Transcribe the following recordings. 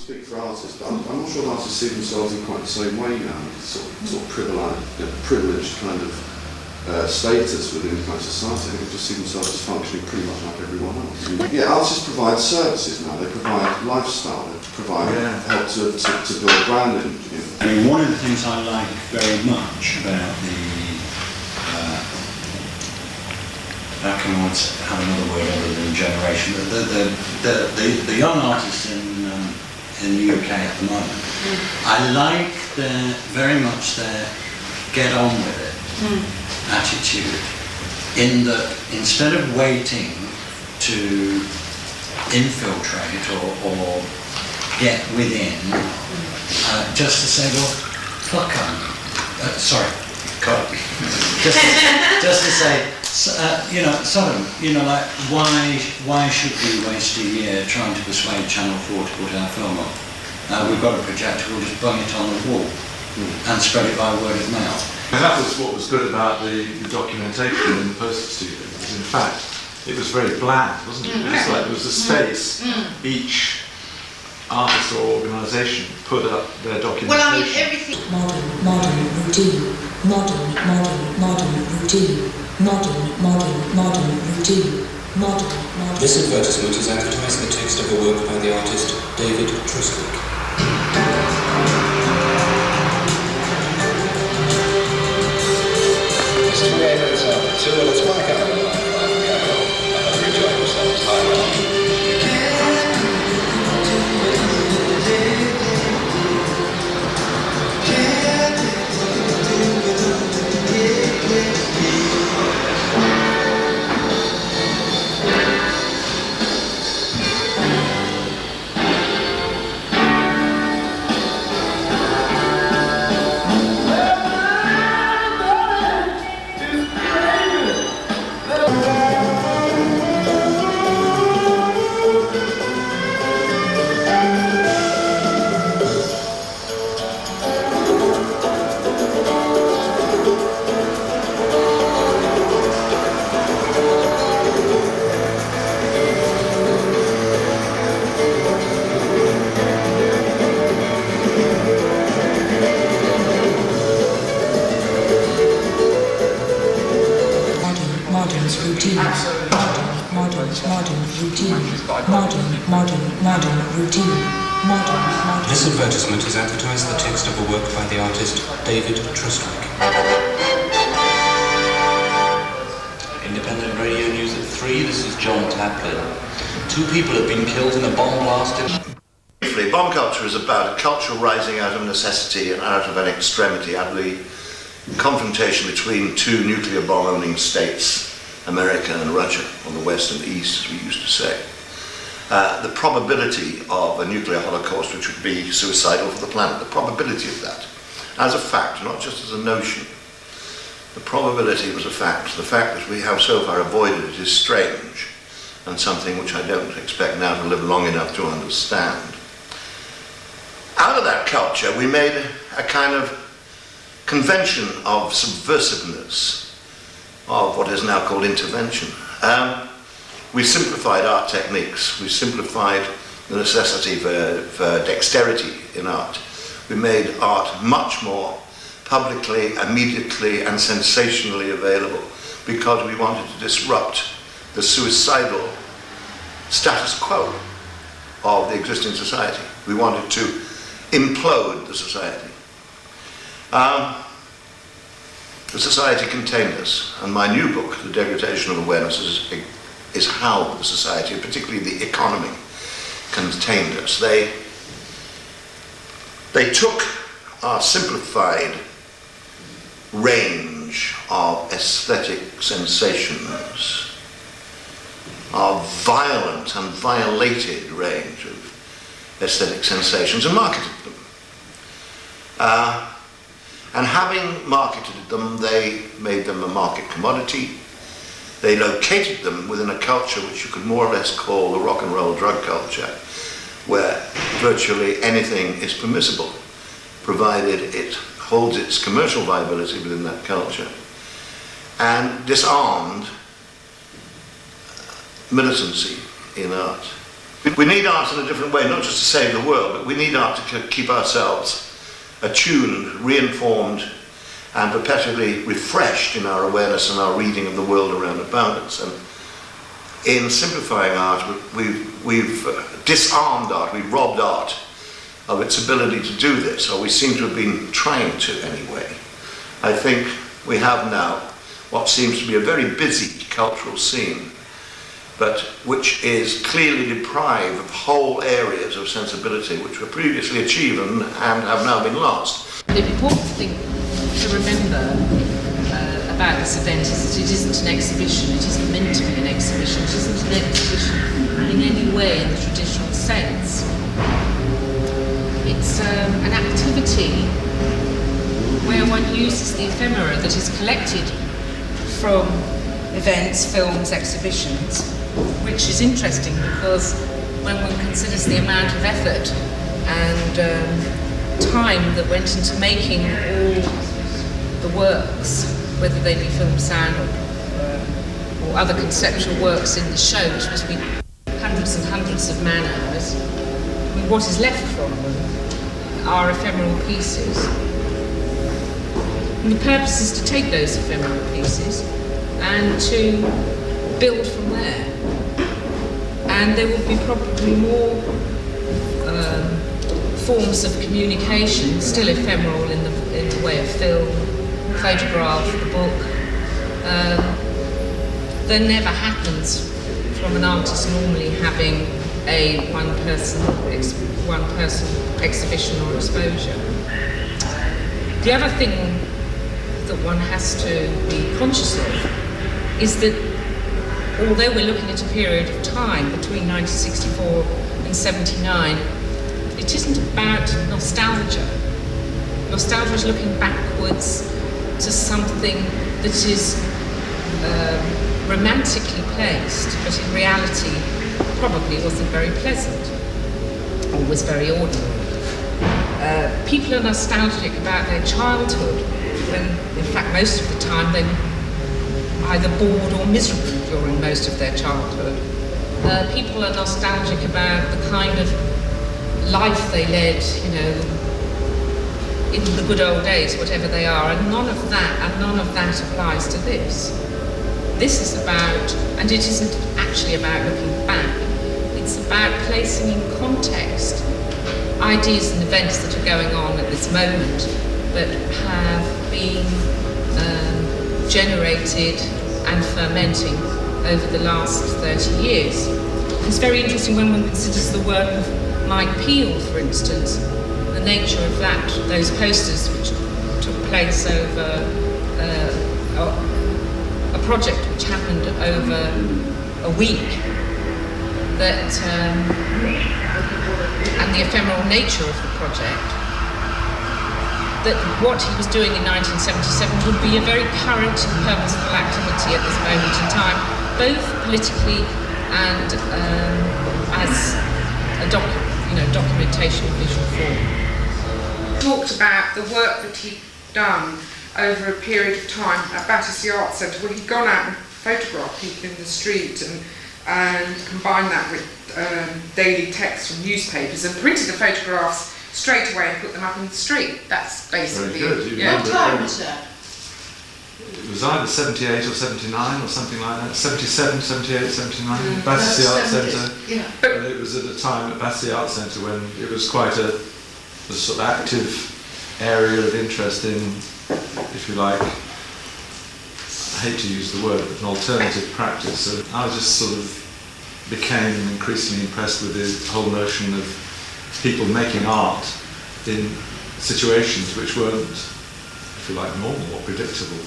speak for artists, but I'm not sure artists see themselves in quite the same way now. It's sort of privileged kind of status within kind of society. They just see themselves as functioning pretty much like everyone else. Yeah, artists provide services now. They provide lifestyle. They provide help to build branding. I mean, one of the things I like very much about the how can I have another word other than generation? The young artists in the UK at the moment, I like very much their get on with it attitude. In that instead of waiting to infiltrate or get within, just to say, well, fuck 'em. Sorry, God. Just to say. You know, sort of, you know, like, why should we waste a year trying to persuade Channel 4 to put our film on? We've got a projector, we'll just bung it on the wall and spread it by word of mouth. And that was what was good about the documentation in the Poster Studio. In fact, it was very bland, wasn't it? It was like there was a space, each artist or organisation put up their documentation. Well, I mean, everything. Modern routine. Modern routine. Modern routine. Modern. This advertisement is advertising the text of a work by the artist David Truscott. It's 28 minutes after 2, and it's my kind of life. I hope you enjoy yourselves. Hi, This advertisement is advertising the text of a work by the artist David Truscott. Independent Radio News at 3, this is John Taplin. 2 people have been killed in a bomb blast in... Briefly, bomb culture is about a culture rising out of necessity and out of an extremity, out of the confrontation between 2 nuclear bomb-owning states, America and Russia, on the west and the east, as we used to say. The probability of a nuclear holocaust which would be suicidal for the planet, the probability of that, as a fact, not just as a notion. The probability was a fact. The fact that we have so far avoided it is strange, and something which I don't expect now to live long enough to understand. Out of that culture, we made a kind of convention of subversiveness, of what is now called intervention. We simplified art techniques. We simplified the necessity for dexterity in art. We made art much more publicly, immediately, and sensationally available because we wanted to disrupt the suicidal status quo of the existing society. We wanted to implode the society. The society contained us, and my new book, The Degradation of Awareness, is how the society, and particularly the economy, contained us. They took our simplified range of aesthetic sensations, our violent and violated range of aesthetic sensations, and marketed them. And having marketed them, they made them a market commodity. They located them within a culture which you could more or less call the rock and roll drug culture, where virtually anything is permissible, provided it holds its commercial viability within that culture, and disarmed militancy in art. We need art in a different way, not just to save the world, but we need art to keep ourselves attuned, reinformed, and perpetually refreshed in our awareness and our reading of the world around about us. And in simplifying art, we've disarmed art, we've robbed art of its ability to do this, or we seem to have been trying to anyway. I think we have now what seems to be a very busy cultural scene, but which is clearly deprived of whole areas of sensibility which were previously achieved and have now been lost. The important thing to remember about this event is that it isn't an exhibition, it isn't meant to be an exhibition, it isn't an exhibition in any way in the traditional sense. It's an activity where one uses the ephemera that is collected from events, films, exhibitions, which is interesting because when one considers the amount of effort and time that went into making all the works, whether they be film, sound or other conceptual works in the show, which must be hundreds and hundreds of man-hours, I mean, what is left from them are ephemeral pieces. And the purpose is to take those ephemeral pieces and to build from there. And there will be probably more forms of communication, still ephemeral in the way of film, photograph, the book, than never happens from an artist normally having a one person exhibition or exposure. The other thing that one has to be conscious of is that although we're looking at a period of time between 1964 and 79, it isn't about nostalgia. Nostalgia is looking backwards to something that is romantically placed, but in reality probably wasn't very pleasant or was very ordinary. People are nostalgic about their childhood when in fact most of the time they were either bored or miserable during most of their childhood. People are nostalgic about the kind of life they led, you know, in the good old days, whatever they are, and none of that applies to this. This is about, and it isn't actually about looking back, it's about placing in context ideas and events that are going on at this moment that have been generated and fermenting over the last 30 years. It's very interesting when one considers the work of Mike Beale, for instance, the nature of those posters which took place over a project which happened over a week, and the ephemeral nature of the project, that what he was doing in 1977 would be a very current and purposeful activity at this moment in time, both politically and as a documentation of visual form. Talked about the work that he'd done over a period of time at Battersea Art Centre, where he'd gone out and photographed people in the street and combined that with daily text from newspapers and printed the photographs straight away and put them up in the street. That's basically it. Yeah. What time was that? It was either 78 or 79 or something like that. 77, 78, 79. Battersea Art Centre. Yeah. And it was at a time at Battersea Art Centre when it was quite a sort of active area of interest in, if you like, I hate to use the word, but an alternative practice. So I just sort of became increasingly impressed with the whole notion of people making art in situations which weren't, if you like, normal or predictable.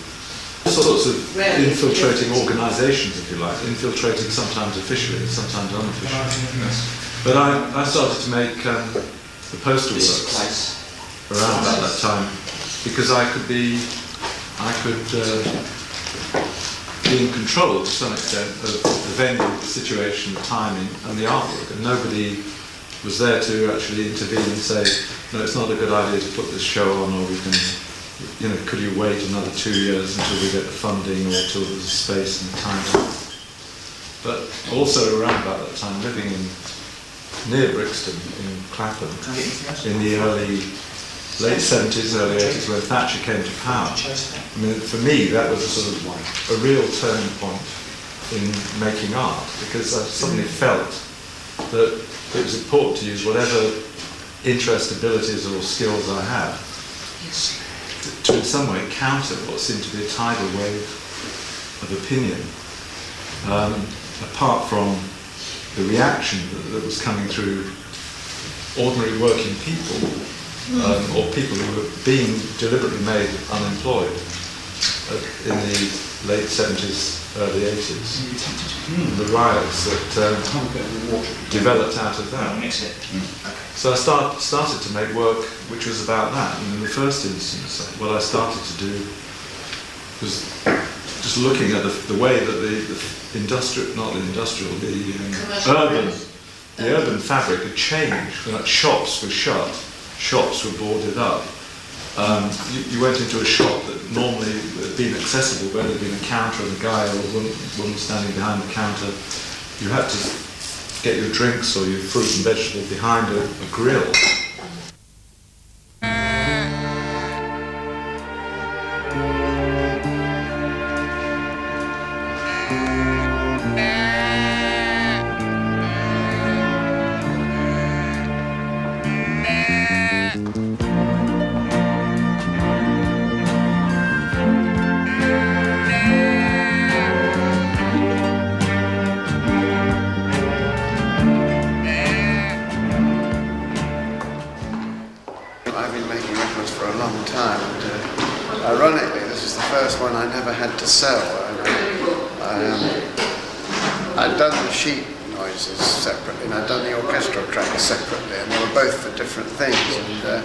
Sorts of infiltrating organisations, if you like, infiltrating sometimes officially, sometimes unofficially. But I started to make the poster works around about that time because I could be in control to some extent of the venue, the situation, the timing and the artwork, and nobody was there to actually intervene and say, no, it's not a good idea to put this show on, or we can, could you wait another 2 years until we get the funding or until there's space and time. But also around about that time, living in near Brixton in Clapham in the late 70s, early 80s, when Thatcher came to power. I mean, for me, that was a sort of a real turning point in making art, because I suddenly felt that it was important to use whatever interest, abilities or skills I had to in some way counter what seemed to be a tidal wave of opinion, apart from the reaction that was coming through ordinary working people, or people who were being deliberately made unemployed in the late 70s, early 80s. The riots that developed out of that. So I started to make work which was about that. And in the first instance, what I started to do was just looking at the way that the urban fabric had changed. Like shops were shut, shops were boarded up. You went into a shop that normally had been accessible, where there had been a counter and a guy or a woman standing behind the counter. You had to get your drinks or your fruit and vegetable behind a grill. I'd done the sheet noises separately and I'd done the orchestral tracks separately, and they were both for different things, and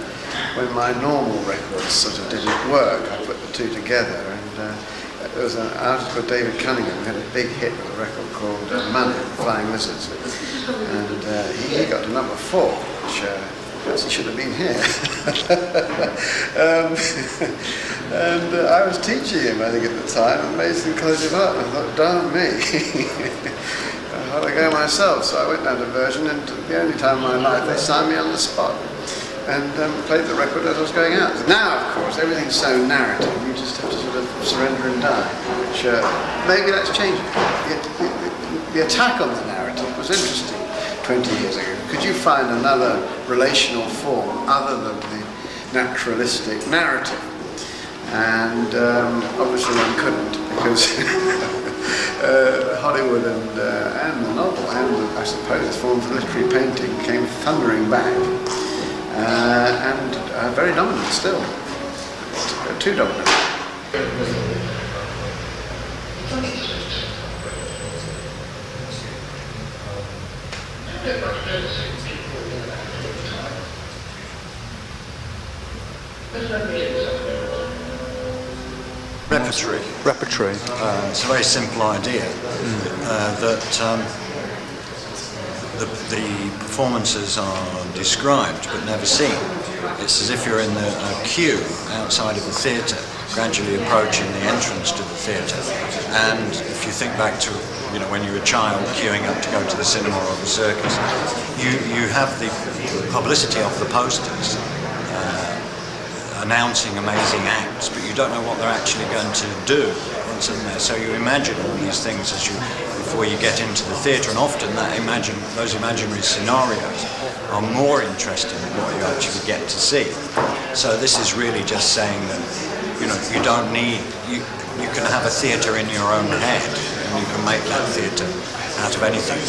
when my normal records sort of didn't work, I put the two together, and there was an artist called David Cunningham who had a big hit with a record called Money, Flying Lizards, and he got to number 4, which actually should have been here. And I was teaching him, I think, at the time, Amazing Inclusive Art, and I thought, darn me, how'd I go myself? So I went down to Virgin, and the only time in my life they signed me on the spot, and played the record as I was going out. Now, of course, everything's so narrative, you just have to sort of surrender and die, which maybe that's changing. The attack on the narrative was interesting 20 years ago. Could you find another relational form other than the naturalistic narrative? And obviously one couldn't, because Hollywood and the novel and I suppose forms of literary painting came thundering back, and very dominant still, too dominant. Repertory. It's a very simple idea that the performances are described but never seen. It's as if you're in a queue outside of the theatre, gradually approaching the entrance to the theatre. And if you think back to when you were a child queuing up to go to the cinema or the circus, you have the publicity of the posters announcing amazing acts, but you don't know what they're actually going to do once in there. So you imagine all these things before you get into the theatre, and often those imaginary scenarios are more interesting than what you actually get to see. So this is really just saying that you don't need you can have a theatre in your own head, and you can make that theatre out of anything.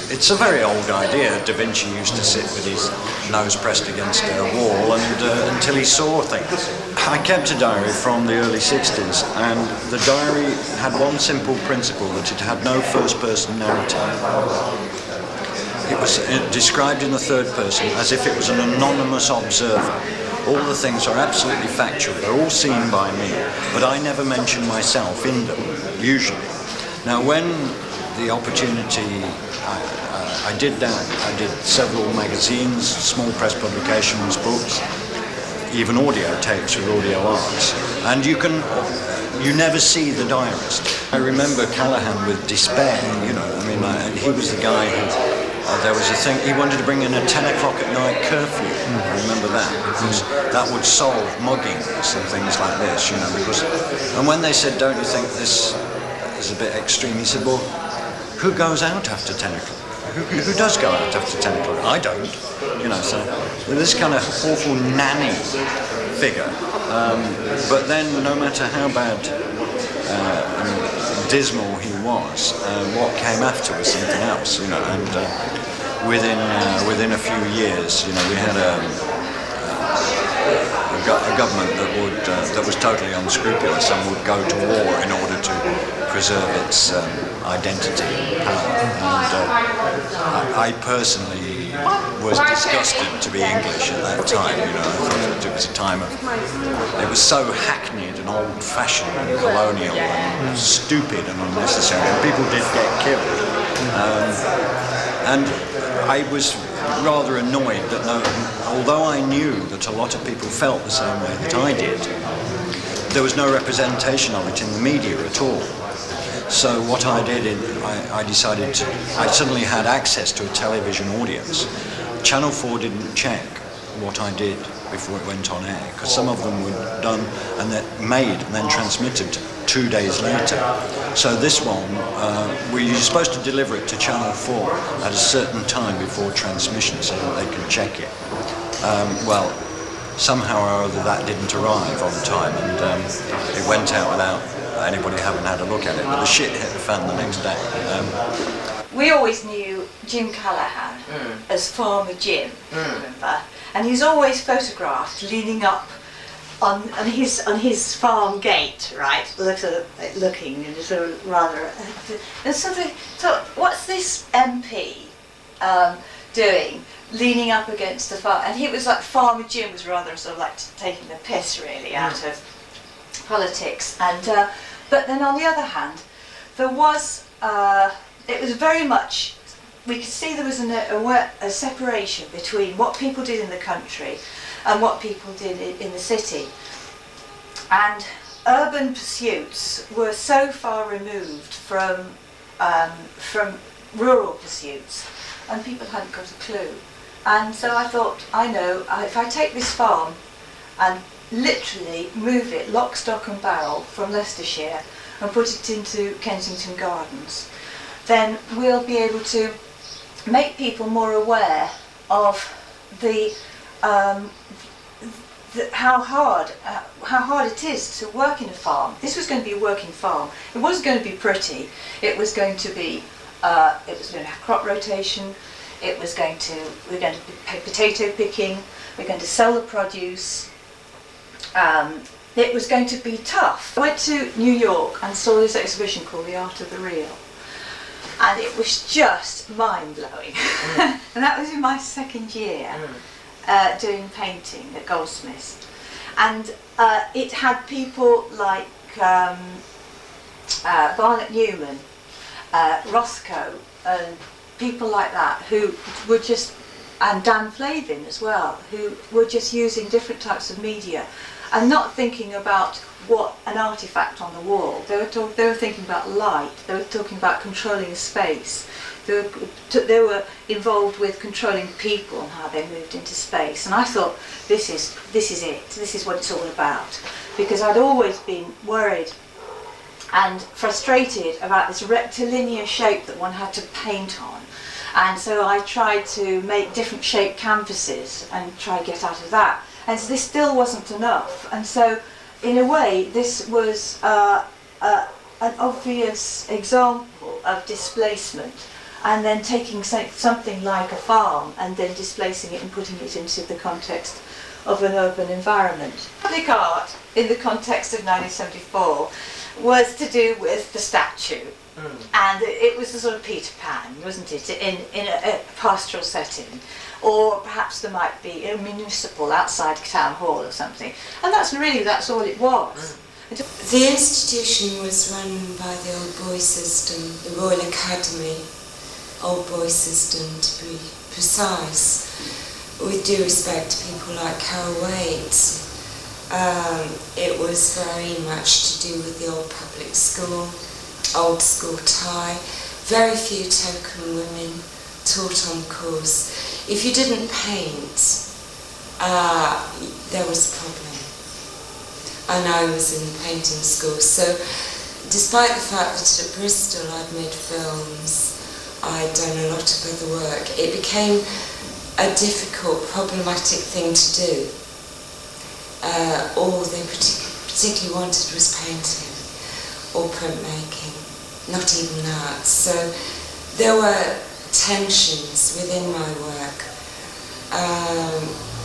It's a very old idea. Da Vinci used to sit with his nose pressed against a wall until he saw things. I kept a diary from the early 60s, and the diary had one simple principle, that it had no first-person narrative. It was described in the third person as if it was an anonymous observer. All the things are absolutely factual, they're all seen by me, but I never mention myself in them, usually. Now when the opportunity, I did that. I did several magazines, small press publications, books, even audio tapes with audio arts. And you never see the diarist. I remember Callaghan with despair, he was the guy who there was a thing, he wanted to bring in a 10 o'clock at night curfew. I remember that, because that would solve muggings and things like this, you know, because, and when they said, don't you think this is a bit extreme, he said, well, who goes out after 10 o'clock? Who does go out after 10 o'clock? I don't, you know, so this kind of awful nanny figure. But then, no matter how bad and dismal he was, what came after was something else, you know, and within a few years, you know, we had a government that was totally unscrupulous and would go to war in order to preserve its identity and power. And I personally was disgusted to be English at that time. You know, I thought that it was a time of, it was so hackneyed and old-fashioned and colonial and stupid and unnecessary. And people did get killed. And I was rather annoyed that although I knew that a lot of people felt the same way that I did, there was no representation of it in the media at all. So what I did, I decided I suddenly had access to a television audience. Channel 4 didn't check what I did before it went on air, because some of them were done and then made and then transmitted 2 days later. So this one, we were supposed to deliver it to Channel 4 at a certain time before transmission so that they could check it. Well, somehow or other that didn't arrive on time, and it went out without anybody having had a look at it, but the shit hit the fan the next day. We always knew Jim Callaghan as Farmer Jim, remember? And he's always photographed leaning up on his farm gate, right? Looking and sort of rather. And sort of thought, what's this MP doing, leaning up against the farm? And he was like, Farmer Jim was rather sort of like taking the piss really out of politics. And but then on the other hand, there was it was very much. We could see there was a separation between what people did in the country and what people did in the city. And urban pursuits were so far removed from rural pursuits, and people hadn't got a clue. And so I thought, I know, if I take this farm and literally move it lock, stock and barrel from Leicestershire and put it into Kensington Gardens, then we'll be able to make people more aware of how hard it is to work in a farm. This was going to be a working farm. It wasn't going to be pretty. It was going to be. It was going to have crop rotation. We're going to be potato picking. We're going to sell the produce. It was going to be tough. I went to New York and saw this exhibition called The Art of the Real. And it was just mind-blowing. And that was in my second year doing painting at Goldsmiths. And it had people like Barnett Newman, Roscoe, and people like that who were just, and Dan Flavin as well, who were just using different types of media and not thinking about what an artifact on the wall. They were thinking about light. They were talking about controlling space. They were involved with controlling people and how they moved into space. And I thought, this is it. This is what it's all about. Because I'd always been worried and frustrated about this rectilinear shape that one had to paint on. And so I tried to make different shaped canvases and try to get out of that. And so this still wasn't enough. And so in a way, this was an obvious example of displacement, and then taking something like a farm and then displacing it and putting it into the context of an urban environment. Public art, in the context of 1974, was to do with the statue. And it was a sort of Peter Pan, wasn't it, in a pastoral setting. Or perhaps there might be a municipal outside Town Hall or something. And that's all it was. The institution was run by the Old Boy System, the Royal Academy, Old Boy System to be precise, with due respect to people like Carol Waits. It was very much to do with the old public school, old school tie, very few token women, taught on the course. If you didn't paint, there was a problem. And I was in painting school, so despite the fact that at Bristol I'd made films, I'd done a lot of other work, it became a difficult, problematic thing to do. All they particularly wanted was painting or printmaking, not even that. So there were tensions within my work.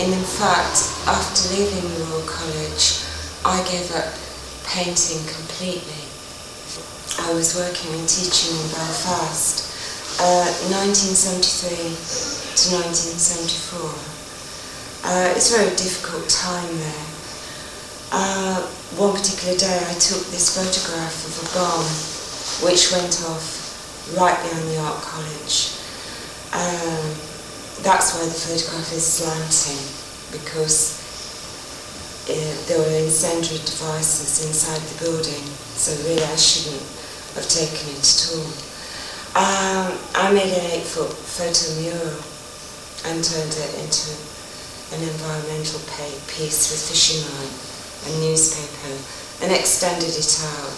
And in fact, after leaving the Royal College, I gave up painting completely. I was working and teaching in Belfast, 1973 to 1974. It's a very difficult time there. One particular day I took this photograph of a bomb which went off right behind the Art College. That's why the photograph is slanting, because there were incendiary devices inside the building, so really I shouldn't have taken it at all. I made an 8-foot photo mural and turned it into an environmental piece with fishing line and newspaper and extended it out.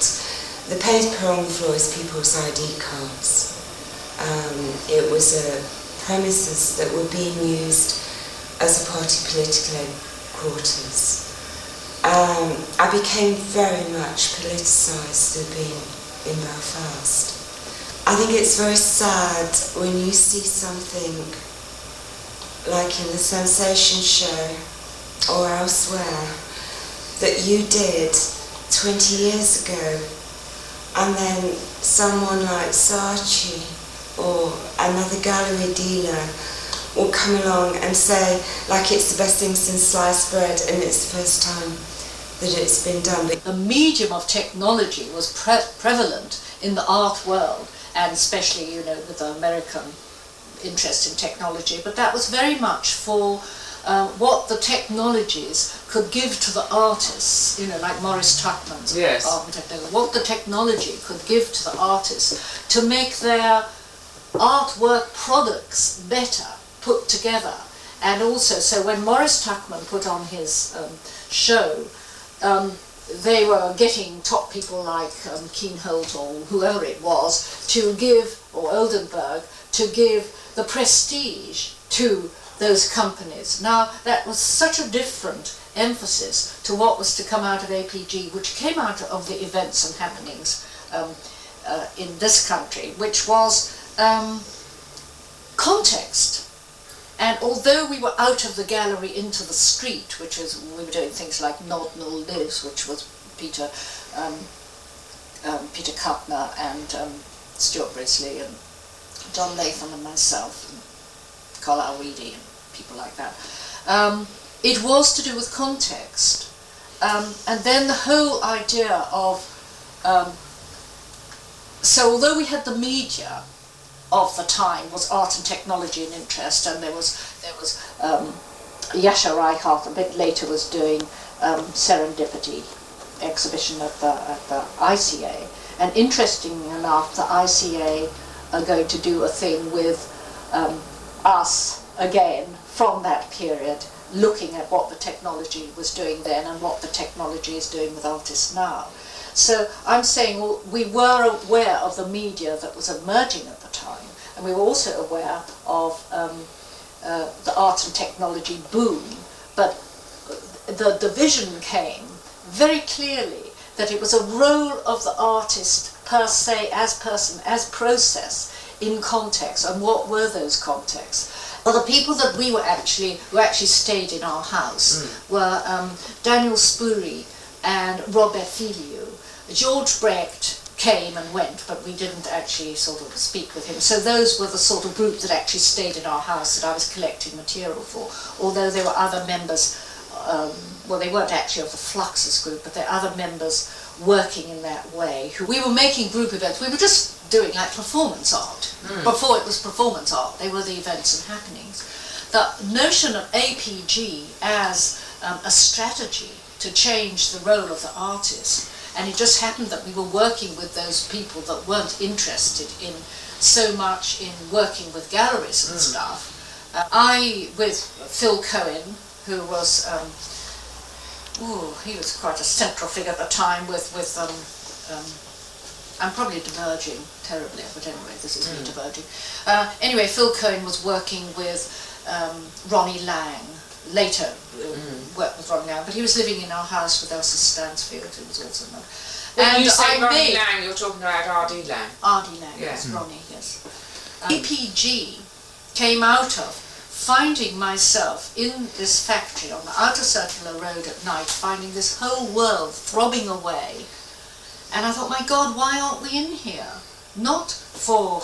The paper on the floor is people's ID cards. It was premises that were being used as a party political headquarters. I became very much politicised through being in Belfast. I think it's very sad when you see something like in the Sensation Show or elsewhere that you did 20 years ago, and then someone like Saatchi or another gallery dealer will come along and say, like, it's the best thing since sliced bread and it's the first time that it's been done. The medium of technology was prevalent in the art world, and especially, you know, with the American interest in technology, but that was very much for what the technologies could give to the artists, you know, like Maurice Tuckman's art and technology, what the technology could give to the artists to make their artwork products better put together. And also, so when Maurice Tuckman put on his show, they were getting top people like Keenholt or whoever it was to give, or Oldenburg, to give the prestige to those companies. Now, that was such a different emphasis to what was to come out of APG, which came out of the events and happenings in this country, which was context. And although we were out of the gallery into the street, which is, we were doing things like Nodnall Lives, which was Peter Kuttner and Stuart Brisley and John Latham and myself, and Carlisle Weedy and people like that. It was to do with context. And then the whole idea of, so although we had the media of the time was art and technology and interest, and there was Jascha Reichart a bit later was doing Serendipity exhibition at the ICA, and interestingly enough, the ICA are going to do a thing with us again from that period, looking at what the technology was doing then and what the technology is doing with artists now. So I'm saying, well, we were aware of the media that was emerging at the time, and we were also aware of the art and technology boom, but the division came very clearly that it was a role of the artist per se, as person, as process, in context. And what were those contexts? Well, the people that who actually stayed in our house were Daniel Spoory and Robert Filio. George Brecht came and went, but we didn't actually sort of speak with him. So those were the sort of group that actually stayed in our house that I was collecting material for, although there were other members, well, they weren't actually of the Fluxus group, but there are other members working in that way. We were making group events. We were just doing like performance art. Before it was performance art, they were the events and happenings. The notion of APG as a strategy to change the role of the artist And it just happened that we were working with those people that weren't interested in so much in working with galleries and stuff. I, with Phil Cohen, who was, he was quite a central figure at the time I'm probably diverging terribly, but anyway, this is me diverging. Anyway, Phil Cohen was working with Ronnie Lang, later worked with Ronnie Lang, but he was living in our house with Elsa Stansfield, who was also known. When you say Ronnie Lang, you're talking about R.D. Lang. R.D. Lang, yes, Ronnie, yes. APG came out of finding myself in this factory on the Outer Circular Road at night, finding this whole world throbbing away. And I thought, my God, why aren't we in here? Not for,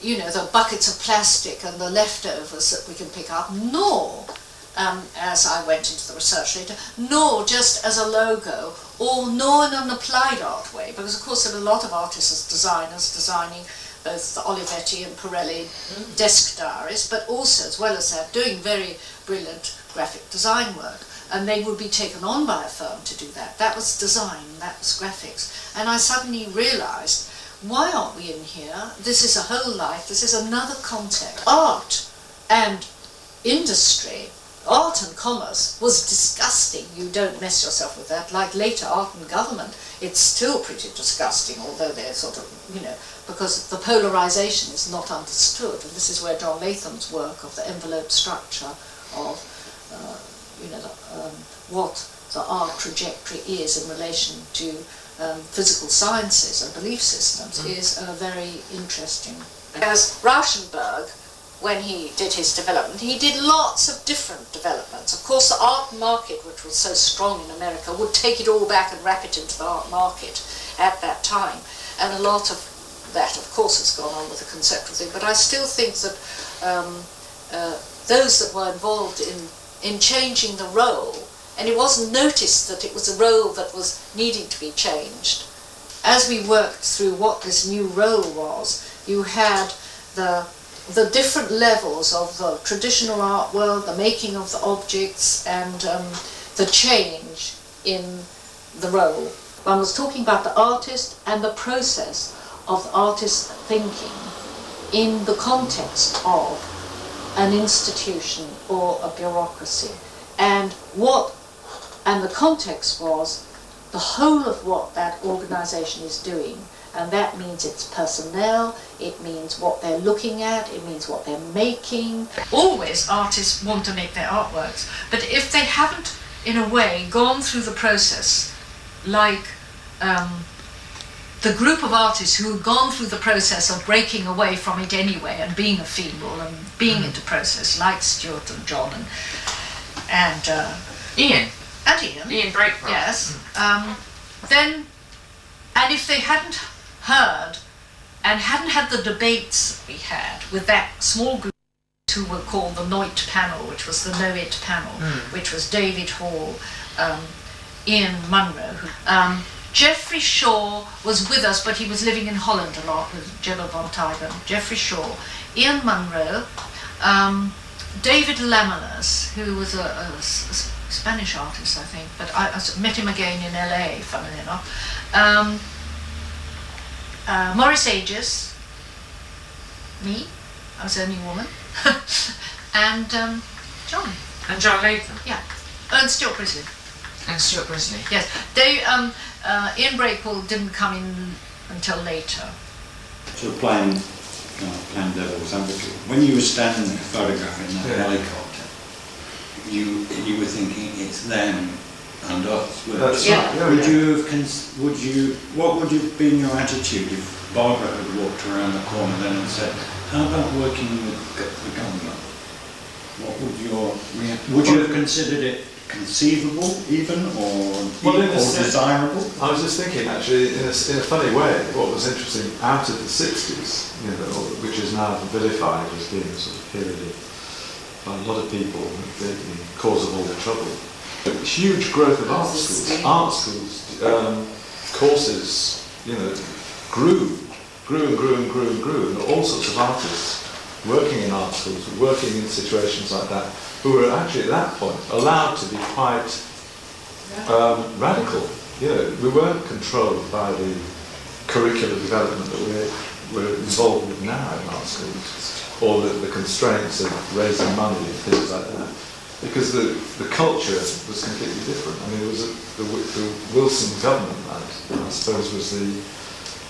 the buckets of plastic and the leftovers that we can pick up, nor, as I went into the research later, nor just as a logo, nor in an applied art way, because of course there are a lot of artists as designers designing both the Olivetti and Pirelli desk diaries, but also, as well as that, doing very brilliant graphic design work. And they would be taken on by a firm to do that. That was design, that was graphics. And I suddenly realised, why aren't we in here? This is a whole life, this is another context. Art and industry, art and commerce was disgusting. You don't mess yourself with that. Like later, art and government, it's still pretty disgusting, although they're sort of, because the polarisation is not understood. And this is where John Latham's work of the envelope structure of what the art trajectory is in relation to physical sciences and belief systems is very interesting. As Rauschenberg, when he did his development, he did lots of different developments. Of course, the art market, which was so strong in America, would take it all back and wrap it into the art market at that time. And a lot of that, of course, has gone on with the conceptual thing. But I still think that those that were involved in changing the role, and it wasn't noticed that it was a role that was needing to be changed. As we worked through what this new role was, you had the different levels of the traditional art world, the making of the objects, and the change in the role. One was talking about the artist and the process of the artist's thinking in the context of an institution or a bureaucracy, and the context was the whole of what that organisation is doing, and that means its personnel, it means what they're looking at, it means what they're making. Always artists want to make their artworks, but if they haven't, in a way, gone through the process, like the group of artists who had gone through the process of breaking away from it anyway and being ephemeral and being into process, like Stuart and John and Ian. And Ian. Ian Breakrock. Yes. And if they hadn't heard and hadn't had the debates we had with that small group who were called the Noit panel, which was the Know-It panel, which was David Hall, Ian Munro, Geoffrey Shaw was with us, but he was living in Holland a lot with Gemma von Teigen. Geoffrey Shaw, Ian Munro, David Lamalas, who was a Spanish artist, I think, but I met him again in LA, funnily enough. Maurice Aegis, me, I was the only woman, and John. And John Latham. Yeah, and Stuart Brisley. And Stuart Brisley. Yes, Ian Breakwell didn't come in until later. So playing devil's advocate, when you were standing there photographing that helicopter, you were thinking it's them and us. That's right. What would have been your attitude if Barbara had walked around the corner then and said, "How about working with the government?" What would you have considered it conceivable even, or desirable? I was just thinking, actually, in a funny way, what was interesting out of the 60s, which is now vilified as being a sort of period by a lot of people, the cause of all the trouble. Huge growth of art schools, courses, grew, and all sorts of artists working in art schools, working in situations like that, who were actually at that point allowed to be quite radical we weren't controlled by the curricular development that we're involved with now in art schools, or the constraints of raising money and things like that. Because the culture was completely different. I mean, it was the Wilson government that I suppose was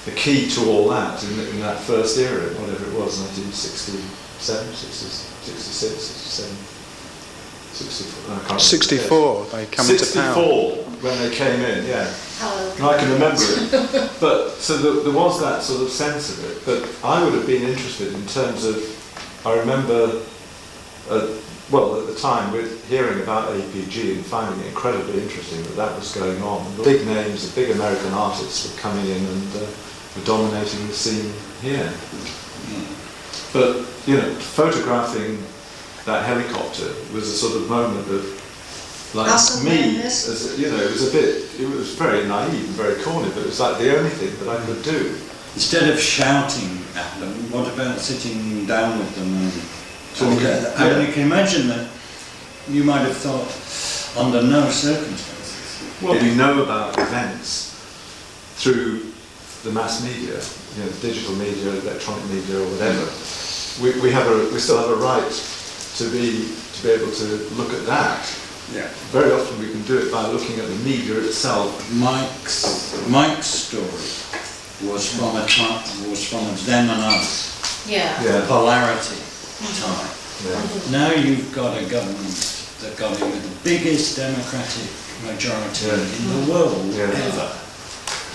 the key to all that in that first era, whatever it was, 1967, 66, 67, 64. 64, they come into power. 64 when they came in, yeah. I can remember it. But so there was that sort of sense of it. But I would have been interested in terms of, I remember, well, at the time, with hearing about APG and finding it incredibly interesting that was going on. The big names, the big American artists were coming in and were dominating the scene here. But, photographing that helicopter was a sort of moment of, like me, as, it was very naive and very corny, but it was like the only thing that I could do. Instead of shouting at them, what about sitting down with them and talking? I mean, you can imagine that you might have thought, under no circumstances. Well, we know about events through the mass media, digital media, electronic media, or whatever. We still have a right to be able to look at that. Yeah. Very often we can do it by looking at the media itself. Mike's story was from a them and us. Yeah. Polarity time. Yeah. Now you've got a government that got in with the biggest democratic majority in the world ever.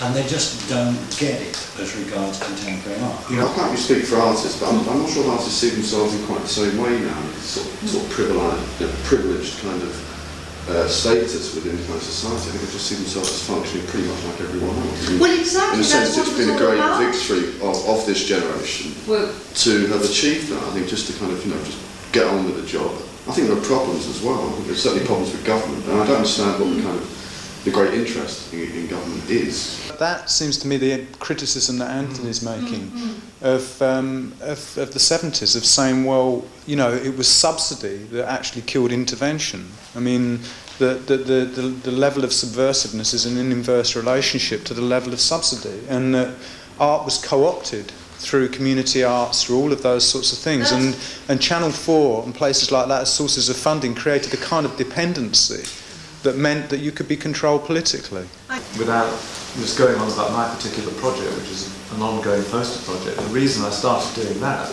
And they just don't get it as regards contemporary art. I can't really speak for artists, but I'm not sure artists see themselves in quite the same way now. It's sort of privileged kind of status within kind of society. I think they just see themselves as functioning pretty much like everyone else. Well, exactly. In a sense, it's been a great about. victory of this generation to have achieved that. I think just to kind of just get on with the job. I think there are problems as well. I think there's certainly problems with government, and I don't understand what the great interest in government is. That seems to me the criticism that Anthony's making of the 70s, of saying, well, it was subsidy that actually killed intervention. I mean, the level of subversiveness is an inverse relationship to the level of subsidy, and that art was co-opted through community arts, through all of those sorts of things. And Channel 4 and places like that as sources of funding created a kind of dependency that meant that you could be controlled politically. Without just going on about my particular project, which is an ongoing poster project, the reason I started doing that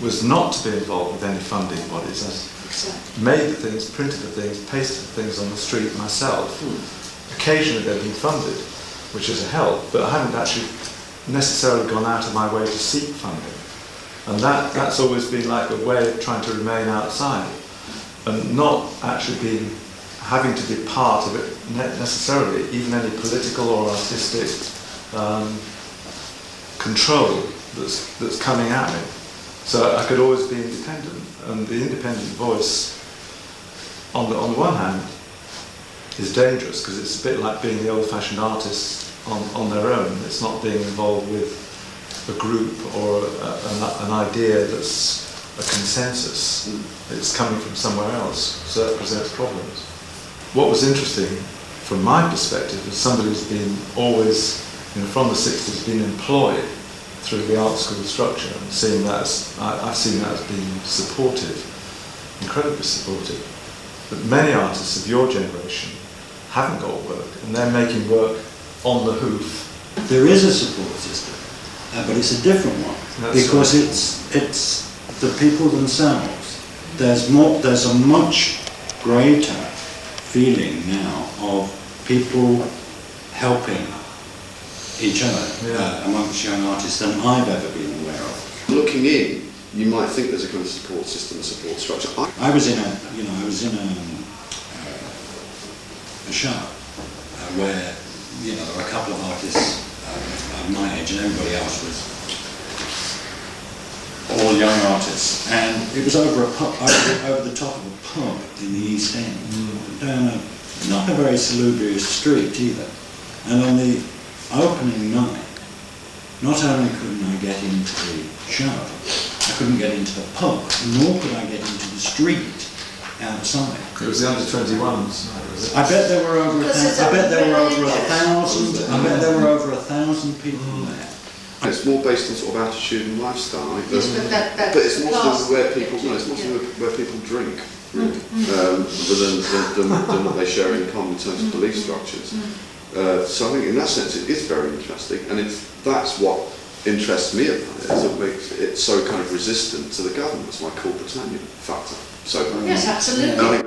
was not to be involved with any funding bodies. I made the things, printed the things, pasted the things on the street myself. Occasionally they've been funded, which is a help, but I haven't actually necessarily gone out of my way to seek funding. And that's always been like a way of trying to remain outside and not actually having to be part of it necessarily, even any political or artistic control that's coming at me. So I could always be independent, and the independent voice, on the one hand, is dangerous because it's a bit like being the old-fashioned artists on their own. It's not being involved with a group or an idea that's a consensus. It's coming from somewhere else, so that presents problems. What was interesting from my perspective is somebody who's been always, from the 60s, been employed through the art school structure, and seeing that I've seen that as being supportive, incredibly supportive. But many artists of your generation haven't got work, and they're making work on the hoof. There is a support system, but it's a different one. Because it's the people themselves. There's a much greater feeling now of people helping each other amongst young artists than I've ever been aware of. Looking in, you might think there's a kind of support system, a support structure. I was in a shop where there were a couple of artists of my age, and everybody else was all young artists, and it was over a pub, over the top of a pub in the East End, down not a very salubrious street either. And on the opening night, not only couldn't I get into the show, I couldn't get into the pub, nor could I get into the street outside. It was the under-21s. Was it? I bet there were over Because I bet there were over it's 1,000. I bet there were over 1,000 people there. It's more based on sort of attitude and lifestyle. I think, Yes, but it's more to do with where people, no, it's more to do with where people drink, really, than what they share in common in terms of belief structures. So I think in that sense it is very interesting, and that's what interests me about it, is it makes it so kind of resistant to the government. It's my Cool Britannia factor. So Yes, absolutely. and I think